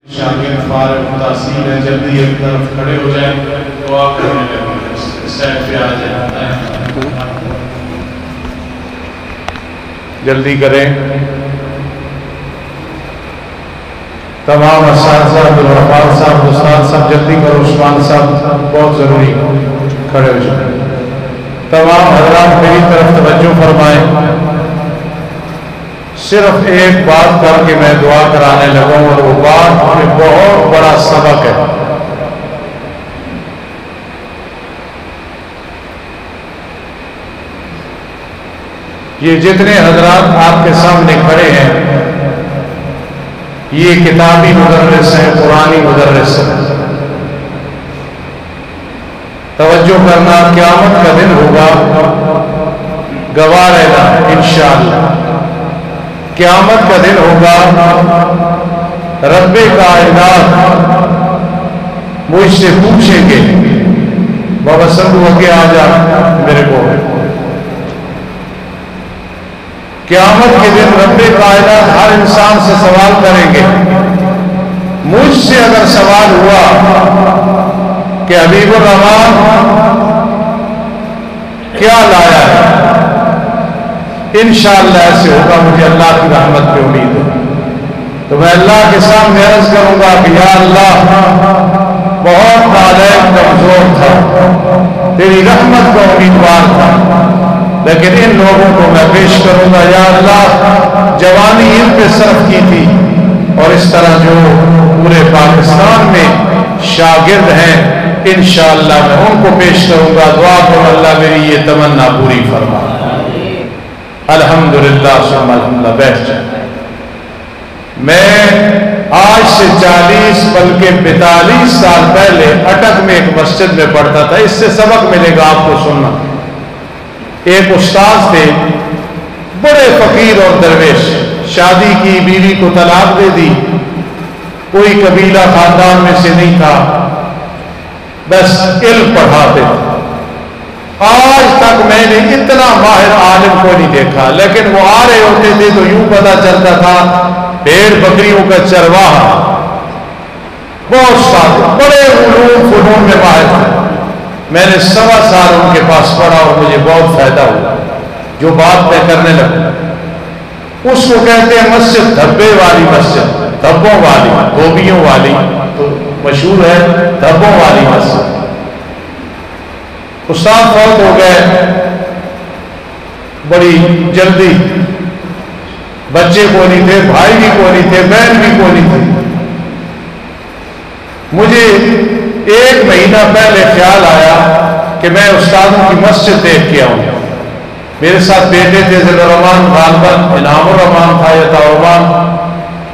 شاگرد فارغ متاثر ہے، جلدی ایک طرف کھڑے ہو جائیں، دعا کرنے لگے، سیٹ پہ آ جائیں، جلدی کریں۔ تمام اساتذہ، عبدالغفار صاحب، استاد صاحب جلدی کرو، عثمان صاحب بہت ضروری، کھڑے ہو جائیں۔ تمام حضرات میری طرف توجہ فرمائیں، صرف ایک بات کر کے میں دعا کرانے لگا ہوں، اور وہ بات ایک بہت بڑا سبق ہے۔ یہ جتنے حضرات آپ کے سامنے کھڑے ہیں یہ کتابی مدرس ہیں، قرآنی مدرس ہیں۔ توجہ کرنا، قیامت کا دن ہوگا، گواہ رہنا انشاءاللہ۔ قیامت کا دن ہوگا، رب کائنات مجھ سے پوچھیں گے، بابا سنگو کے آ جا میرے کو۔ قیامت کے دن رب کائنات ہر انسان سے سوال کریں گے۔ مجھ سے اگر سوال ہوا کہ حبیب الرحمان کیا لایا ہے، انشاءاللہ ایسے ہوگا، مجھے اللہ کی رحمت پہ امید ہے، تو میں اللہ کے سامنے عرض کروں گا کہ یا اللہ بہت نالائق کمزور تھا، تیری رحمت کا امیدوار تھا، لیکن ان لوگوں کو میں پیش کروں گا یا اللہ جوانی ان پہ صرف کی تھی، اور اس طرح جو پورے پاکستان میں شاگرد ہیں انشاءاللہ میں ان کو پیش کروں گا۔ دعا کرو اللہ میری یہ تمنا پوری فرما۔ الحمدللہ ثم الحمدللہ۔ بیٹھ جائیں۔ میں آج سے 40 بلکہ 42 سال پہلے اٹک میں ایک مسجد میں پڑھتا تھا، اس سے سبق ملے گا آپ کو سننا۔ ایک استاد تھے، بڑے فقیر اور درویش، شادی کی، بیوی کو طلاق دے دی، کوئی قبیلہ خاندان میں سے نہیں تھا، بس علم پڑھاتے تھے۔ آج تک میں نے اتنا ماہر عالم کو نہیں دیکھا، لیکن وہ آ رہے ہوتے تھے تو یوں پتا چلتا تھا بھیڑ بکریوں کا چرواہا، بہت سارے بڑے علوم فنون میں ماہر تھے۔ میں نے 1.25 سال ان کے پاس پڑھا اور مجھے بہت فائدہ ہوا۔ جو بات میں کرنے لگا اس کو کہتے ہیں مسجد دھبے والی مسجد، دھبوں والی، دھوبیوں والی تو مشہور ہے، دھبوں والی مسجد۔ استاد فوت ہو گئے بڑی جلدی، بچے کو نہیں تھے، بھائی بھی کو نہیں تھے، بہن بھی کو نہیں تھی۔ مجھے 1 مہینہ پہلے خیال آیا کہ میں استادوں کی مسجد دیکھ کے آؤں۔ میرے ساتھ بیٹے تھے، ذل الرحمان غالباً انعام الرحمان تھا یا تعاون،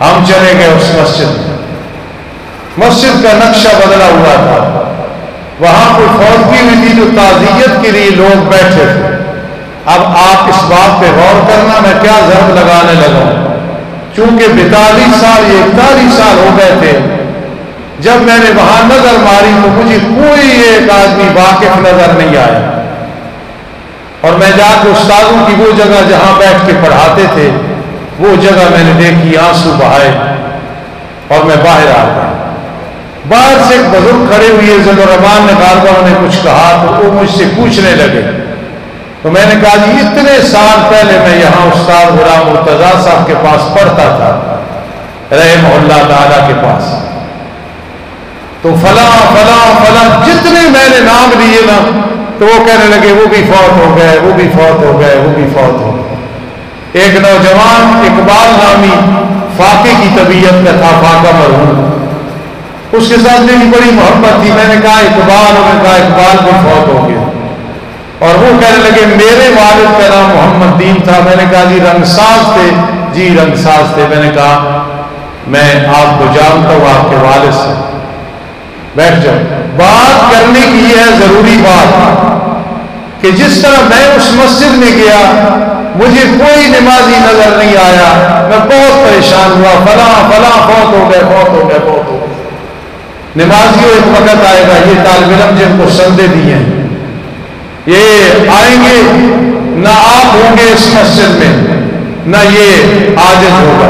ہم چلے گئے اس مسجد میں۔ مسجد کا نقشہ بدلا ہوا تھا، وہاں کوئی فوتگی ہوئی تھی جو تعزیت کے لیے لوگ بیٹھے تھے۔ اب آپ اس بات پہ غور کرنا میں کیا ضرب لگانے لگا ہوں، چونکہ 42 سال یہ 41 سال ہو گئے تھے جب میں نے وہاں نظر ماری تو مجھے کوئی ایک آدمی واقف نظر نہیں آیا، اور میں جا کے استادوں کی وہ جگہ جہاں بیٹھ کے پڑھاتے تھے وہ جگہ میں نے دیکھی، آنسو بہائے اور میں باہر آ گیا۔ باہر سے ایک بزرگ کھڑے ہوئے، ذل الرحمان نے غالباً نے کچھ کہا تو وہ مجھ سے پوچھنے لگے، تو میں نے کہا جی اتنے سال پہلے میں یہاں استاد غلام مرتضیٰ صاحب کے پاس پڑھتا تھا، رحمہ اللہ تعالیٰ کے پاس، تو فلاں فلاں فلاں جتنے میں نے نام لیے نا تو وہ کہنے لگے وہ بھی فوت ہو گئے، وہ بھی فوت ہو گئے، وہ بھی فوت ہو گئے۔ ایک نوجوان اقبال نامی فاقے کی طبیعت کا تھا، فاقہ مرحوم، اس کے ساتھ میری بڑی محبت تھی۔ میں نے کہا اقبال، انہوں نے کہا اقبال بھی فوت ہو گیا، اور وہ کہنے لگے میرے والد کا نام محمد دین تھا۔ میں نے کہا جی رنگساز تھے؟ جی رنگساز تھے۔ میں نے کہا میں آپ کو جانتا ہوں، آپ کے والد سے۔ بیٹھ جاؤ۔ بات کرنے کی یہ ہے ضروری بات کہ جس طرح میں اس مسجد میں گیا مجھے کوئی نمازی نظر نہیں آیا، میں بہت پریشان ہوا، فلاں فلاں فوت ہو گئے، فوت ہو گئے، فوت ہو گئے۔ نمازیوں ایک وقت آئے گا، یہ طالب علم جن کو سندے دیے ہیں یہ آئیں گے، نہ آپ ہوں گے اس مسجد میں نہ یہ عاجز ہوگا،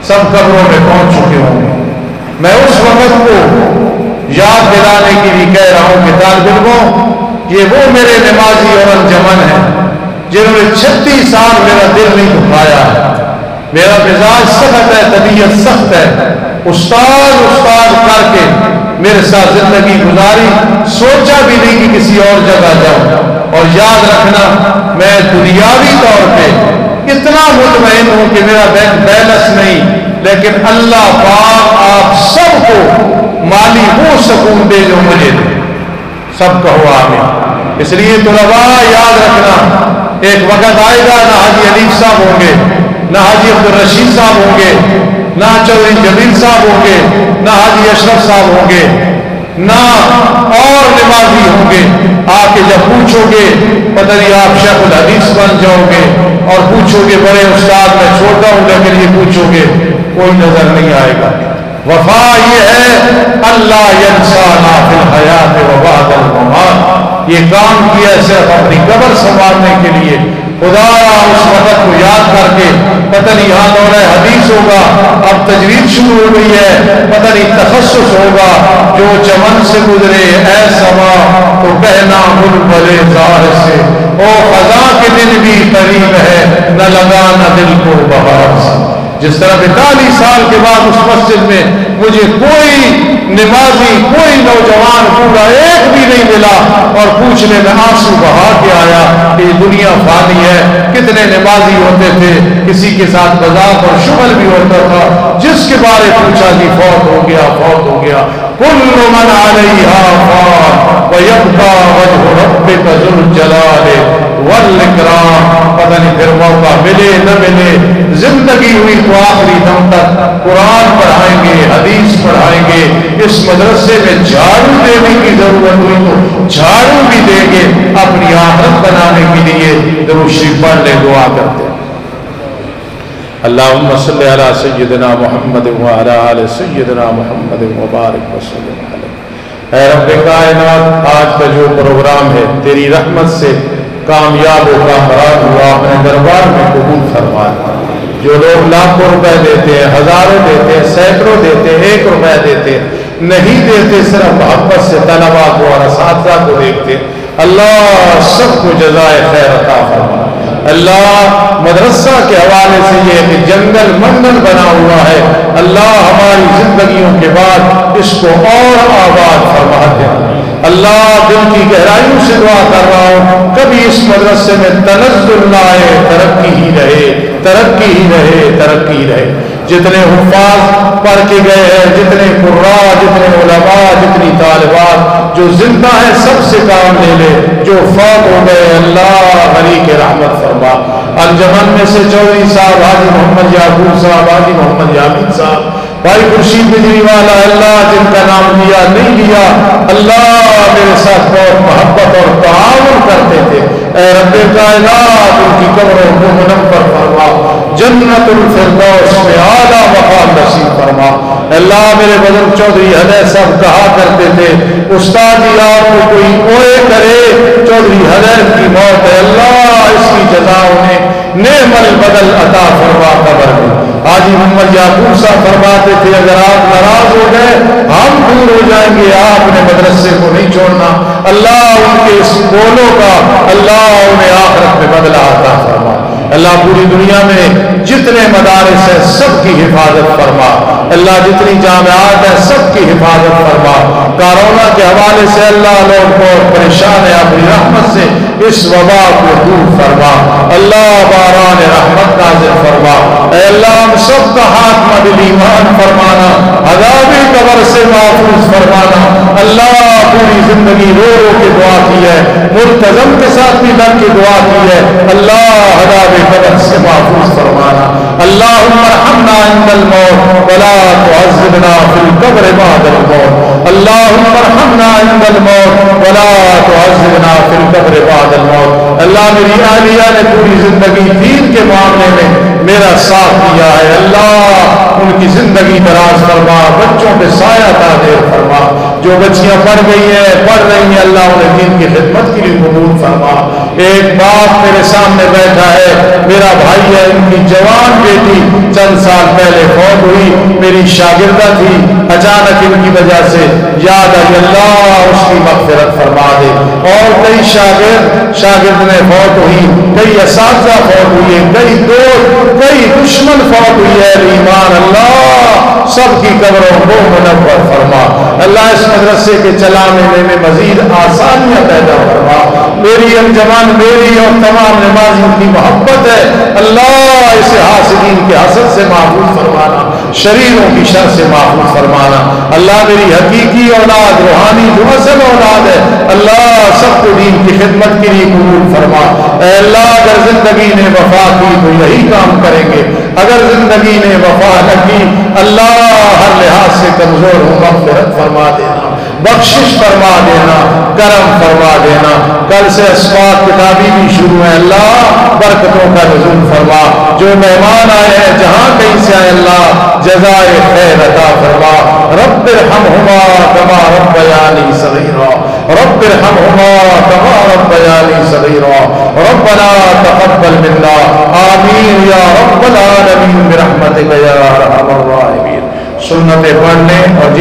سب قبروں میں پہنچ چکے ہوں گے۔ میں اس وقت کو یاد دلانے کے لیے کہہ رہا ہوں کہ طالب علموں، یہ وہ میرے نمازی اور انجمن ہیں جنہوں نے 36 سال میرا دل نہیں دکھایا ہے، میرا مزاج سخت ہے، طبیعت سخت ہے، استاد کر کے میرے ساتھ زندگی گزاری، سوچا بھی نہیں کہ کسی اور جگہ جاؤں۔ اور یاد رکھنا، میں دنیاوی طور پہ اتنا مطمئن ہوں کہ میرا بینک بیلنس نہیں، لیکن اللہ پاک آپ سب کو مالی وہ سکون دے جو مجھے دے۔ سب کہو آمین۔ اس لیے طلباء یاد رکھنا، ایک وقت آئے گا نہ حاجی علیف صاحب ہوں گے، نہ حاجی عبدالرشید صاحب ہوں گے، نہ چودھری جمیل صاحب ہوں گے، نہ حاجی اشرف صاحب ہوں گے، نہ اور نمازی ہوں گے۔ آ کے جب پوچھو گے پتہ نہیں آپ شیخ الحدیث بن جاؤ گے، اور پوچھو گے بڑے استاد میں چھوٹا ہوں، لیکن یہ پوچھو گے کوئی نظر نہیں آئے گا۔ وفا یہ ہے اللہ ینسانا فی الحیات و بعد الممات، یہ کام کیا صرف اپنی قبر سنوارنے کے لیے۔ خدا اس وقت کو یاد کر کے، پتہ نہیں یہاں دورہ حدیث ہوگا، اب تجوید شروع ہو گئی ہے، پتہ نہیں تخصص ہوگا، جو چمن سے گزرے اے سما تو کہنا بلبل زار سے، او خزاں کے دن بھی قریب ہے نہ لگا نہ دل کو بہار سے۔ جس طرح 42 سال کے بعد اس مسجد میں مجھے کوئی نمازی، کوئی نوجوان بوڑھا ایک بھی نہیں ملا، اور پوچھنے میں آنسو بہا کے آیا کہ یہ دنیا فانی ہے۔ کتنے نمازی ہوتے تھے، کسی کے ساتھ مذاق اور شغل بھی ہوتا تھا، جس کے بارے پوچھا جی فوت ہو گیا، فوت ہو گیا۔ کل من علیہا فان ویبقی وجہ ربک ذو الجلال والاکرام۔ پتہ نہیں پھر موقع ملے نہ ملے، زندگی ہوئی تو آخری دم تک قرآن پڑھائیں گے، حدیث پڑھائیں گے، اس مدرسے میں جھاڑو دینے کی ضرورت ہوئی تو جھاڑو بھی دیں گے، اپنی آخرت بنانے کے لیے درود شریف پڑھ لے، دعا کرتے ہیں۔ اللہم صلی علی سیدنا محمد وعلی آل سیدنا محمد وبارک وسلم علیہ۔ اے رب کائنات، آج کا جو پروگرام ہے تیری رحمت سے کامیاب و کامراد ہوا، اپنے دربار میں قبول فرما۔ جو لوگ لاکھوں روپے دیتے ہیں، ہزاروں دیتے ہیں، سینکڑوں دیتے ہیں، 1 روپے دیتے ہیں، نہیں دیتے، صرف محبت سے طلباء کو اور اساتذہ کو دیکھتے، اللہ سب کو جزائے خیر عطا فرما۔ اللہ مدرسہ کے حوالے سے یہ کہ جنگل منگل بنا ہوا ہے، اللہ ہماری زندگیوں کے بعد اس کو اور آباد فرما دے۔ اللہ دل کی گہرائیوں سے دعا کر رہا ہوں، کبھی اس مدرسے میں تنزل نہ آئے، ترقی ہی رہے، ترقی ہی رہے، ترقی ہی رہے۔ جتنے حفاظ پڑھ کے گئے ہیں، جتنے قراء، جتنے علماء، جتنی طالبات جو زندہ ہیں، سب سے کام لے لے، جو فوت ہو گئے اللہ غنی کے رحمت فرما۔ انجمن میں سے چودھری صاحب، حاجی محمد یعقوب صاحب، حاجی محمد یامین صاحب، بھائی خورشید بجلی والا، اللہ جن کا نام لیا نہیں لیا، اللہ میرے ساتھ بہت محبت اور تعاون کرتے تھے، اے رب کائنات ان کی قبروں کو منور فرما، جنت الفردوس میں اعلیٰ مقام نصیب فرما۔ اللہ میرے بزرگ چودھری حدیث صاحب کہا کرتے تھے، استاد جی آپ کو کوئی اوئے کرے چودھری حدیث کی موت ہے، اللہ اس کی جزا انہیں نعم البدل عطا فرما قبر میں۔ حاجی محمد یعقوب صاحب فرماتے تھے اگر آپ ناراض ہو گئے ہم دور ہو جائیں گے، آپ نے مدرسے کو نہیں چھوڑنا۔ اللہ ان کے اس بولوں کا اللہ انہیں آخرت میں بدلہ عطا فرما۔ اللہ پوری دنیا میں جتنے مدارس ہیں سب کی حفاظت فرما، اللہ جتنی جامعات ہیں سب کی حفاظت فرما۔ کرونا کے حوالے سے اللہ لوگ بہت پریشان ہیں، اپنی رحمت سے اس وبا کو دور فرما، اللہ باران رحمت نازل فرما۔ اے اللہ ہم سب کا خاتمہ بالایمان فرمانا، عذاب قبر سے محفوظ فرمانا۔ اللہ پوری زندگی رو رو کے دعا کی ہے، ملتزم کے ساتھ بھی لگ کے دعا کی ہے، اللہ عذاب قبر سے محفوظ فرمانا۔ اللہم ارحمنا عند الموت ولا تعذبنا فی القبر بعد الموت، اللہم ارحمنا عند الموت ولا تعذبنا فی القبر بعد الموت۔ اللہ میری اہلیہ نے پوری زندگی دین کے معاملے میں میرا ساتھ دیا ہے، اللہ ان کی زندگی دراز فرما، بچوں پہ سایہ تعدیر فرما۔ جو بچیاں پڑھ گئی ہیں، پڑھ رہی ہیں، اللہ انہیں دین کی خدمت کے لیے قبول فرما۔ ایک باپ میرے سامنے بیٹھا ہے، میرا بھائی ہے، ان کی جوان بیٹی چند سال پہلے فوت ہوئی، میری شاگردہ تھی، اچانک ان کی وجہ سے یاد آئی، اللہ اس کی مغفرت فرما دے۔ اور کئی شاگرد میں فوت ہوئی، کئی اساتذہ فوت ہوئی، کئی دوست، کئی دشمن فوت ہوئی ہے، ایمان اللہ سب کی قبروں کو منور فرما۔ اللہ اس مدرسے کے چلانے میں مزید آسانیاں پیدا فرما۔ میری انجمن، میری اور تمام نمازیوں کی محبت ہے، اللہ اسے حاسدین کے حسد سے محفوظ فرمانا، شریروں کی شر سے محفوظ فرمانا۔ اللہ میری حقیقی اولاد، روحانی جو اصل اولاد ہے، اللہ سب کو دین کی خدمت کے لیے قبول فرما۔ اے اللہ اگر زندگی نے وفا کی تو یہی کام کریں گے، اگر زندگی نے وفا نہ کی اللہ ہر لحاظ سے کمزور ہوں، مغفرت فرما دینا، بخشش فرما دینا، کرم فرما دینا۔ کل سے اسباق کتابی بھی شروع ہے، اللہ برکتوں کا نزول فرما۔ جو مہمان آئے ہیں جہاں کہیں سے آئے، اللہ جزائے خیر عطا فرما۔ رب ارحمہما کما ربیانی صغیرا، رب ارحمہما کما ربیانی صغیرا، ربنا تقبل منا، آمین یا رب العالمین برحمتک یا ارحم الراحمین۔ سنتیں پڑھنے اور